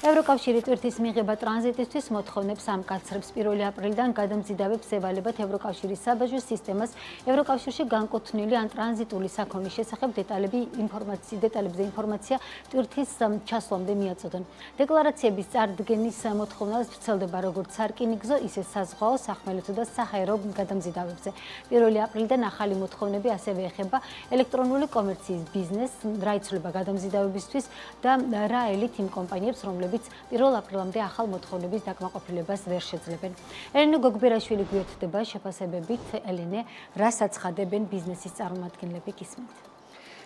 ევროკავშირი ტვირთის მიღება ტრანზიტისთვის მოთხოვნებს ამკაცრებს 1 აპრილიდან გადამზიდავებს ევალებათ ევროკავშირის საბაჟო სისტემას ევროკავშირში განკუთვნილი ან ტრანზიტული საქონლის შესახებ დეტალებზე ინფორმაცია ტვირთის ჩასვლამდე მიაწოდონ. დეკლარაციების წარდგენის მოთხოვნას ვრცელდება როგორც სარკინიგზო, ისე საზღვაო, სახმელეთო და საჰაერო გადამზიდავებზე. 1 აპრილიდან ახალი მოთხოვნები ასევე ეხება ელექტრონული კომერციის ბიზნესს, რა იცვლება გადამზიდავებისთვის და რა ელით იმ კომპანიებს, რომლებიც 1 აპრილამდე ახალ მოთხოვნების დაკმაყოფილებას ვერ შეძლებენ. ელენე გოგბერაშვილი გვერდდება შეფასებებით. ელენე, რას აცხადებენ ბიზნესის წარმომადგენლები, გისმენთ?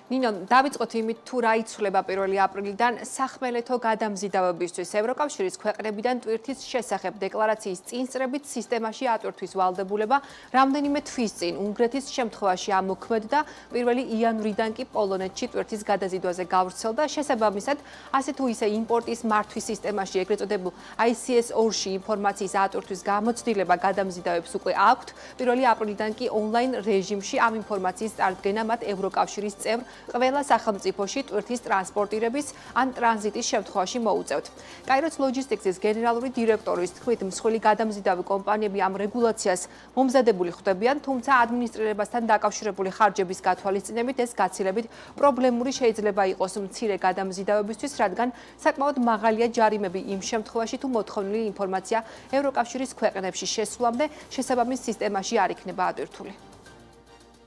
ნინო, დავიწყოთ იმით, თუ რა იცვლება 1 აპრილიდან სახმელეთო გადამზიდავებისთვის. ევროკავშირის ქვეყნებიდან ტვირთის შესახებ დეკლარაციის წინსწრებით სისტემაში ატვირთვის ვალდებულება რამდენიმე თვის წინ უნგრეთის შემთხვევაში ამოქმედდა 1 იანვრიდან კი პოლონეთში ტვირთის გადაზიდვაზე გავრცელდა. შესაბამისად, ასე თუ ისე იმპორტის მართვის სისტემაში ეგრეთ წოდებულ ICS-2-ში ინფორმაციის ატვირთვის გამოცდილება გადამზიდავებს უკვე აქვთ. 1 აპრილიდან კი ონლაინ რეჟიმში ამ ინფორმაციის წარდგენა მათ ევროკავშირის წევრ ყველა სახელმწიფოში ტვირთის ტრანსპორტირების ან ტრანზიტის შემთხვევაში მოუწევთ. კაიროს ლოჯისტიქსის გენერალური დირექტორის თქმით, მსხვილი გადამზიდავი კომპანიები ამ რეგულაციას მომზადებული ხვდებიან, თუმცა ადმინისტრირებასთან დაკავშირებული ხარჯების გათვალისწინებით ეს გაცილებით პრობლემური შეიძლება იყოს მცირე გადამზიდავებისთვის, რადგან საკმაოდ მაღალია ჯარიმები იმ შემთხვევაში, თუ მოთხოვნილი ინფორმაცია ევროკავშირის ქვეყნებში შესვლამდე შესაბამის სისტემაში არ იქნება ატვირთული.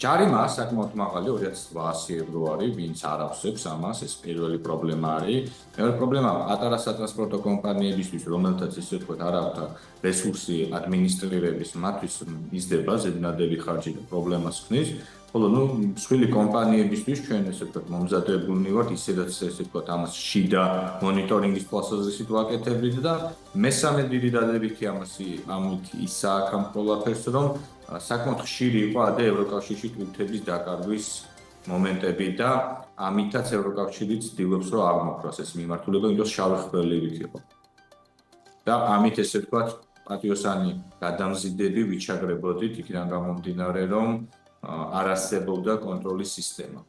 ჯარიმა საკმაოდ მაღალი 2800 ევრო არის, ვინც არ ახსენებს ამას, ეს პირველი პრობლემა არის. მეორე პრობლემა პატარა სატრანსპორტო კომპანიებისთვის, რომელთაც ისე ვთქვათ, არ აქვთ რესურსი ადმინისტრირების, მათთვის იზრდება ზედმეტი ხარჯი და პრობლემას ხნის. ხოლო მსხვილი კომპანიებისთვის ჩვენ ესე ვთქვათ, მომზადებულნი ვართ ისედაც ესე ვთქვათ, ამას შიდა მონიტორინგის თვალსაზრისით ვაკეთებთ და მესამე დიდი დადებითი ამით ისაა ამ ყველაფერს, რომ საკმაოდ ხშირი იყო ადრე ევროკავშირში ტვირთების დაკარგვის მომენტები და ამითაც ევროკავშირი ცდილობს, რომ აღმოქრას ეს მიმართულება, იმიტომ რომ შავი ხვრელივით იყო. და ამით ესე ვთქვათ, პატიოსანი გადამზიდები ვიჩაგრებოდით იქიდან გამომდინარე, რომ არ არსებობდა კონტროლის სისტემა.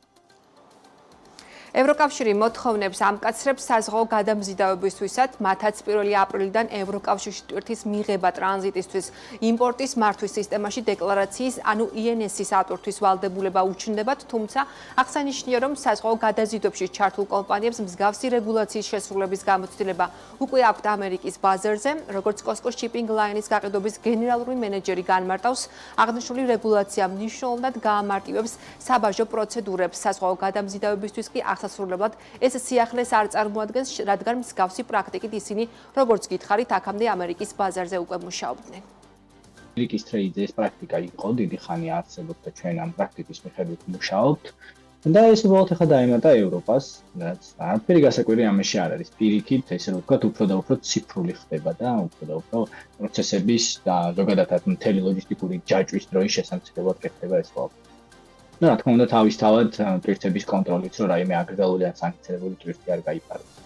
ევროკავშირი მოთხოვნებს ამკაცრებს საზღვაო გადამზიდავებისთვისაც, მათაც 1 აპრილიდან ევროკავშირში ტვირთის მიღება ტრანზიტისთვის იმპორტის მართვის სისტემაში დეკლარაციის, ანუ INS-ის ატვირთვის ვალდებულება უჩნდებათ, თუმცა აღსანიშნავია, რომ საზღვაო გადაზიდვებში ჩართულ კომპანიებს მსგავსი რეგულაციის შესრულების გამოცდილება უკვე აქვთ ამერიკის ბაზარზე, როგორც Costco Shipping Line-ის გაყიდვების გენერალური მენეჯერი განმარტავს, აღნიშნული რეგულაცია მნიშვნელოვნად გაამარტივებს საბაჟო პროცედურებს საზღვაო გადამზიდავებისთვის კი სასურველად ეს სიახლეს არ წარმოადგენს, რადგან მსგავსი პრაქტიკით ისინი, როგორც გითხარით, აქამდე ამერიკის ბაზარზე უკვე მუშაობდნენ. ამერიკის ტრეიდზე ეს პრაქტიკა იყო, დიდი ხანი არსებობდა, ჩვენ ამ პრაქტიკის მიხედვით მუშაობთ და ეს უბრალოდ ახლა დაემატა ევროპას, რაც არაფერი გასაკვირი ამაში არ არის. პირიქით, ესე ვთქვათ, უფრო და უფრო ციფრული ხდება და უფრო და უფრო პროცესების და ზოგადად მთელი ლოჯისტიკური ჯაჭვის დროის შესამცირებლად კეთდება ეს ყველაფერი. რა თქმა უნდა თავისთავად ტვირთების კონტროლით, რომ რაიმე აგრეგალური ან სანქცირებული ტვირთი არ გაიფაროს.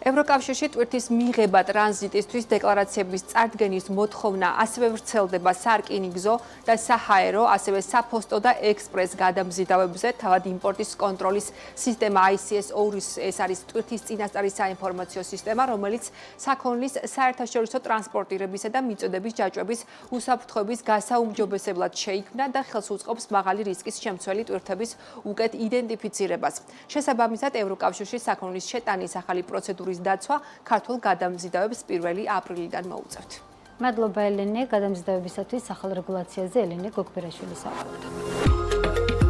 ევროკავშირში ტვირთის მიღება ტრანზიტისთვის დეკლარაციების წარდგენის მოთხოვნა ასევე ვრცელდება სარკინიგზო და საჰაერო, ასევე საფოსტო და ექსპრეს გადამზიდავებზე. თავად იმპორტის კონტროლის სისტემა ICS-2 ეს არის ტვირთის წინასწარი საინფორმაციო სისტემა, რომელიც საქონლის საერთაშორისო ტრანსპორტირებისა და მიწოდების ჯაჭვების უსაფრთხოების გასაუმჯობესებლად შეიქმნა და ხელს უწყობს მაღალი რისკის შემცველი ტვირთების უკეთ იდენტიფიცირებას. შესაბამისად, ევროკავშირში საქონლის შეტანის ახალი პროცედურის დაცვა ქართულ გადამზიდავებს 1 აპრილიდან მოუწევთ. მადლობა ელენე, გადამზიდავებისათვის ახალ რეგულაციაზე ელენე გოგბერაშვილი საუბრობდა.